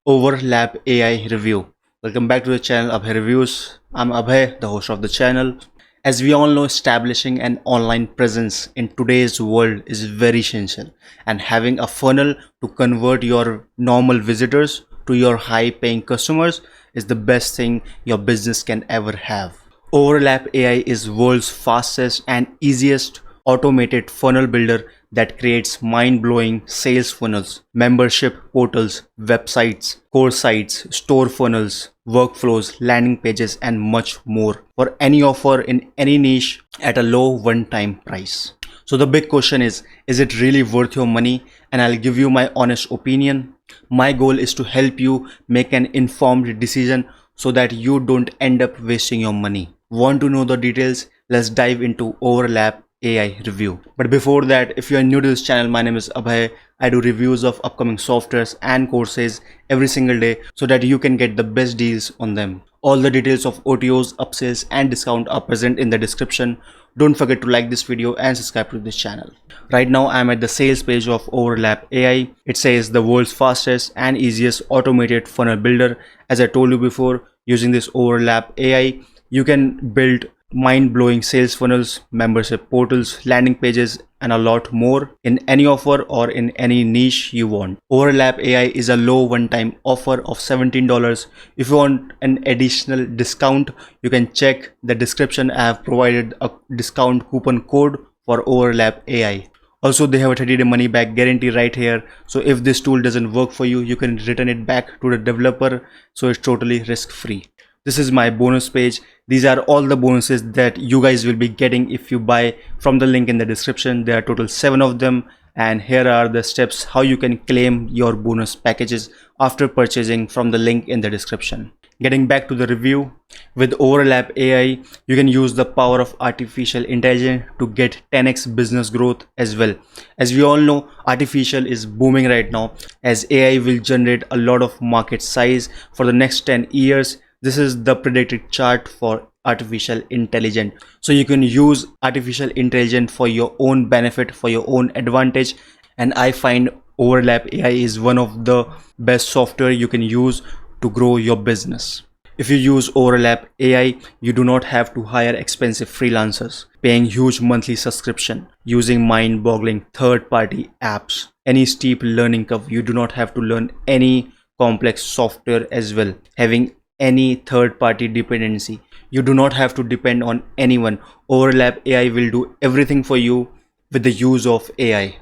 OverLap AI review. Welcome back to the channel Abhay Reviews. I'm Abhay, the host of the channel. As we all know, establishing an online presence in today's world is very essential, and having a funnel to convert your normal visitors to your high paying customers is the best thing your business can ever have. OverLap AI is world's fastest and easiest automated funnel builder that creates mind-blowing sales funnels, membership portals, websites, course sites, store funnels, workflows, landing pages, and much more for any offer in any niche at a low one-time price. So the big question is it really worth your money? And I'll give you my honest opinion. My goal is to help you make an informed decision so that you don't end up wasting your money. Want to know the details? Let's dive into OverLap AI review. But before that, if you are new to this channel, my name is Abhay. I do reviews of upcoming softwares and courses every single day so that you can get the best deals on them. All the details of OTOs, upsells and discount are present in the description. Don't forget to like this video and subscribe to this channel. Right now I am at the sales page of OverLap AI. It says the world's fastest and easiest automated funnel builder. As I told you before, using this OverLap AI, you can build mind-blowing sales funnels, membership portals, landing pages, and a lot more in any offer or in any niche you want. OverLap AI is a low one-time offer of $17. If you want an additional discount, you can check the description. I have provided a discount coupon code for OverLap AI. Also, they have a 30-day money back guarantee right here. So if this tool doesn't work for you, you can return it back to the developer. So it's totally risk-free. This is my bonus page. These are all the bonuses that you guys will be getting if you buy from the link in the description. There are total 7 of them, and here are the steps how you can claim your bonus packages after purchasing from the link in the description. Getting back to the review, with OverLap AI, you can use the power of artificial intelligence to get 10x business growth as well. As we all know, artificial is booming right now, as AI will generate a lot of market size for the next 10 years. This is the predicted chart for artificial intelligence. So you can use artificial intelligence for your own benefit, for your own advantage. And I find OverLap AI is one of the best software you can use to grow your business. If you use OverLap AI, you do not have to hire expensive freelancers, paying huge monthly subscription, using mind-boggling third-party apps, any steep learning curve. You do not have to learn any complex software as well, having any third-party dependency. You do not have to depend on anyone. OverLap AI will do everything for you with the use of AI.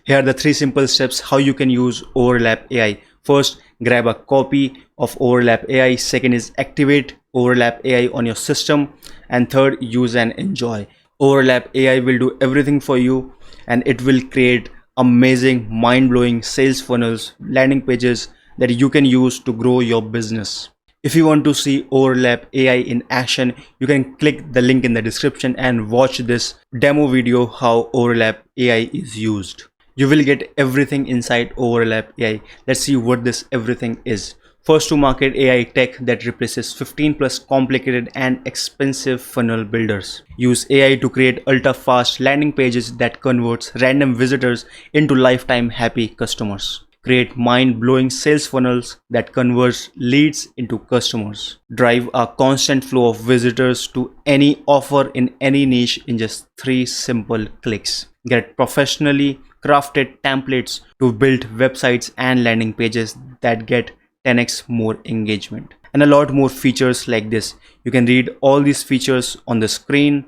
Here are the 3 simple steps how you can use OverLap AI. First, grab a copy of OverLap AI. Second is activate OverLap AI on your system. And third, use and enjoy. OverLap AI will do everything for you, and it will create amazing, mind-blowing sales funnels, landing pages that you can use to grow your business. If you want to see OverLap AI in action, you can click the link in the description and watch this demo video how OverLap AI is used. You will get everything inside OverLap AI. Let's see what this everything is. First to market AI tech that replaces 15 plus complicated and expensive funnel builders. Use AI to create ultra fast landing pages that converts random visitors into lifetime happy customers. Create mind-blowing sales funnels that converts leads into customers. Drive a constant flow of visitors to any offer in any niche in just 3 simple clicks. Get professionally crafted templates to build websites and landing pages that get 10x more engagement. And a lot more features like this. You can read all these features on the screen.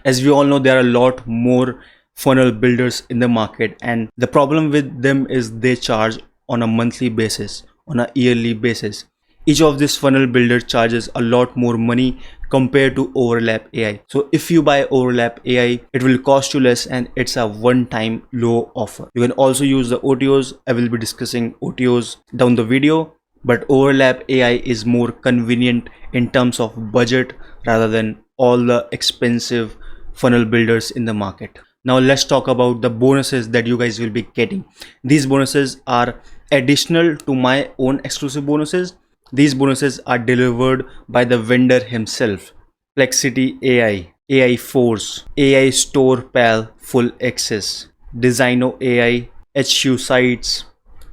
As we all know, there are a lot more funnel builders in the market, and the problem with them is they charge on a monthly basis, on a yearly basis. Each of these funnel builder charges a lot more money compared to OverLap AI. So if you buy OverLap AI, it will cost you less, and it's a one-time low offer. You can also use the OTOs. I will be discussing OTOs down the video, but OverLap AI is more convenient in terms of budget rather than all the expensive funnel builders in the market. Now let's talk about the bonuses that you guys will be getting. These bonuses are additional to my own exclusive bonuses. These bonuses are delivered by the vendor himself. Flexity AI, AI Force, AI Store Pal Full Access, Designo AI, HU Sites,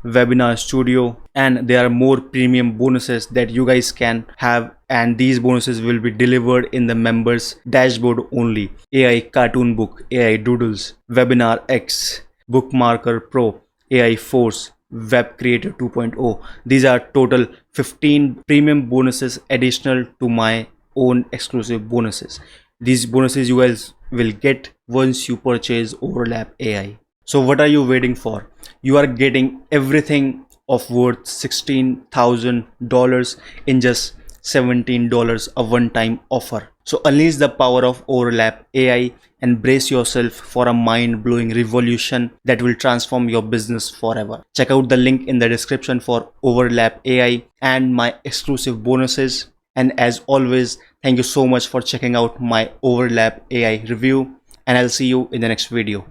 webinar studio, and there are more premium bonuses that you guys can have, and these bonuses will be delivered in the members dashboard only. AI cartoon book, AI doodles, webinar X, bookmarker pro, AI force, web creator 2.0. These are total 15 premium bonuses additional to my own exclusive bonuses. These bonuses you guys will get once you purchase OverLap AI. So what are you waiting for? You are getting everything of worth $16,000 in just $17 a one-time offer. So unleash the power of OverLap AI and brace yourself for a mind-blowing revolution that will transform your business forever. Check out the link in the description for OverLap AI and my exclusive bonuses. And as always, thank you so much for checking out my OverLap AI review, and I'll see you in the next video.